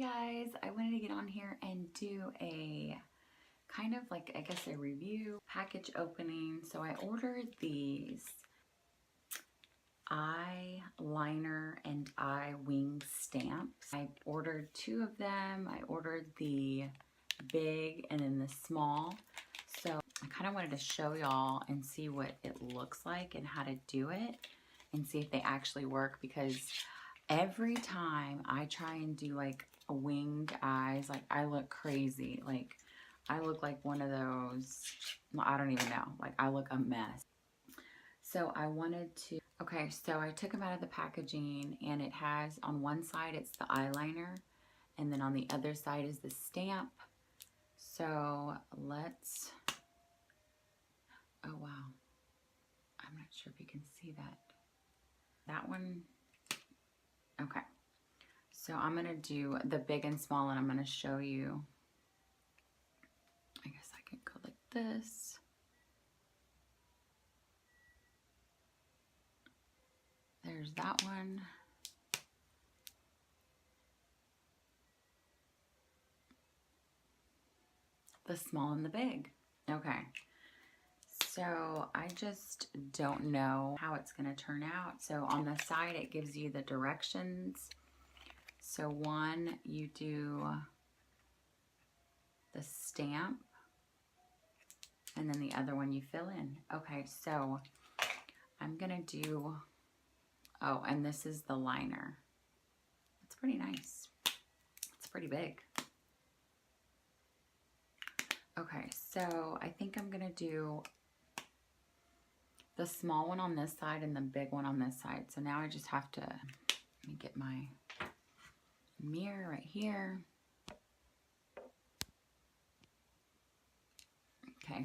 guys, I wanted to get on here and do a kind of like, I guess, a review package opening. So I ordered these eyeliner and eye wing stamps. I ordered 2 of them. I ordered the big and then the small. So I kind of wanted to show y'all and see what it looks like and how to do it and see if they actually work, because every time I try and do like a winged eyes, like I look crazy. Like I look like one of those, I don't even know, like I look a mess. So I wanted to, okay, so I took them out of the packaging and it has, on one side it's the eyeliner and then on the other side is the stamp. So let's, oh wow, I'm not sure if you can see that. That one, okay. So I'm gonna do the big and small and I'm gonna show you. I guess I can go like this. There's that one. The small and the big. Okay. So I just don't know how it's gonna turn out. So on the side, it gives you the directions. So one, you do the stamp, and then the other one you fill in. Okay, so I'm gonna do, oh, and this is the liner. It's pretty nice. It's pretty big. Okay, so I think I'm gonna do the small one on this side and the big one on this side. So now I just have to, let me get my mirror right here. Okay.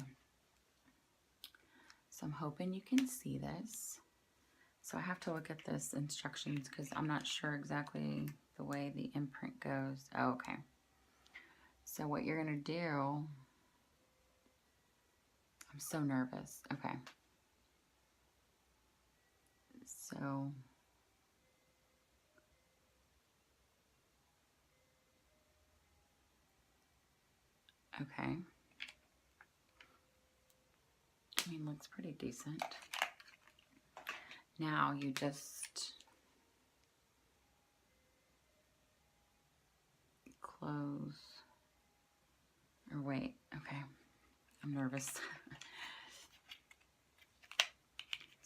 So I'm hoping you can see this. So I have to look at this instructions because I'm not sure exactly the way the imprint goes. Oh, okay. So what you're gonna do, I'm so nervous. Okay. So okay. I mean, looks pretty decent. Now you just close, or wait, okay, I'm nervous.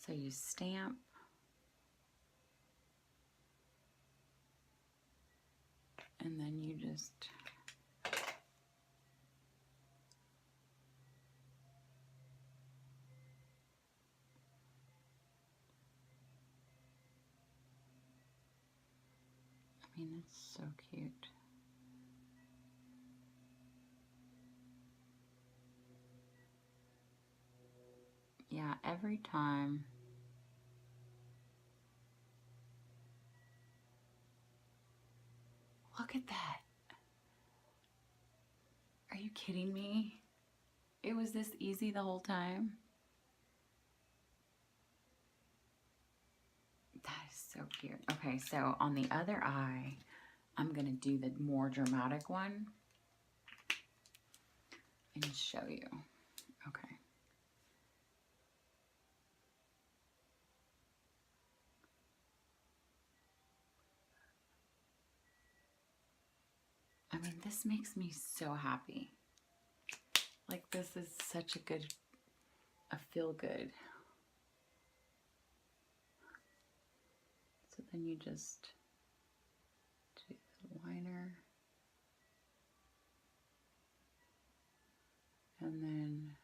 So you stamp, and then you just I mean, it's so cute. Yeah, every time. Look at that. Are you kidding me? It was this easy the whole time. That is so cute. Okay, so on the other eye, I'm gonna do the more dramatic one and show you. Okay. I mean, this makes me so happy. Like, this is such a feel good. So then you just do the liner. And then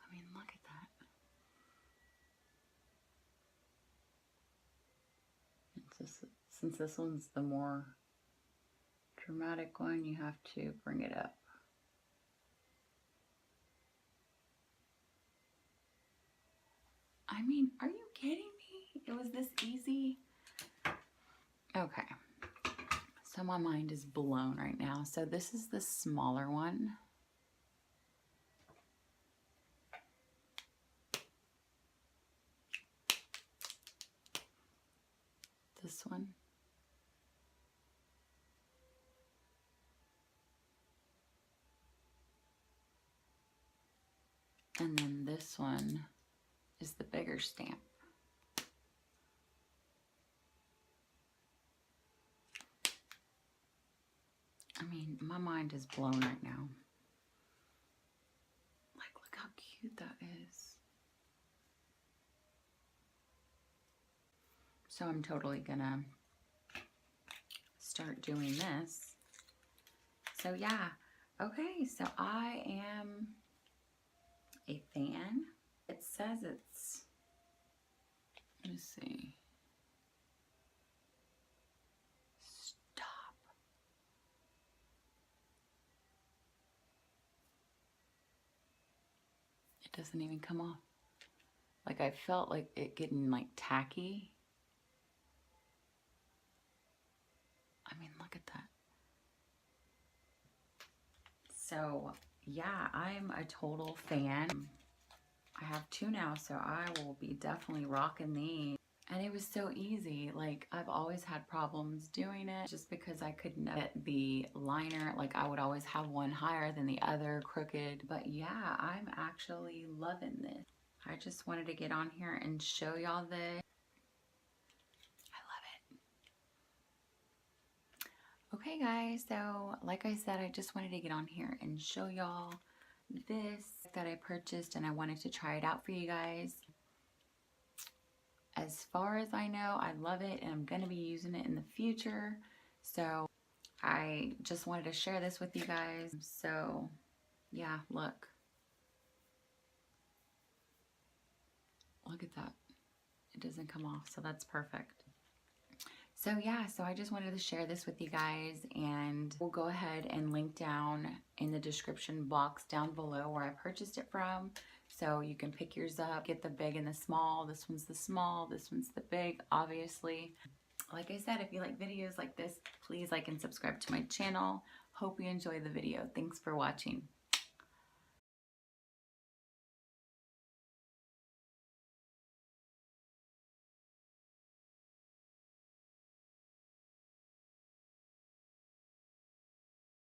I mean, look at that. Since this one's the more dramatic one, you have to bring it up. I mean, are you kidding me? It was this easy? Okay. So my mind is blown right now. So this is the smaller one. this one. And then this one is the bigger stamp. I mean, my mind is blown right now. Like, look how cute that is. So I'm totally gonna start doing this. So yeah, okay, so I am a fan. It says it's, let me see. Stop. It doesn't even come off. Like, I felt like it getting like tacky. I mean, look at that. So yeah, I'm a total fan. I have two now, so I will be definitely rocking these. And it was so easy. Like, I've always had problems doing it just because I couldn't get the liner. Like, I would always have one higher than the other, crooked. But yeah, I'm actually loving this. I just wanted to get on here and show y'all this. Okay guys, so like I said, I just wanted to get on here and show y'all this that I purchased, and I wanted to try it out for you guys. As far as I know, I love it and I'm going to be using it in the future. So I just wanted to share this with you guys. So yeah, look. Look at that. It doesn't come off, so that's perfect. So yeah, so I just wanted to share this with you guys, and we'll go ahead and link down in the description box down below where I purchased it from. So you can pick yours up, get the big and the small. This one's the small, this one's the big, obviously. Like I said, if you like videos like this, please like and subscribe to my channel. Hope you enjoy the video. Thanks for watching.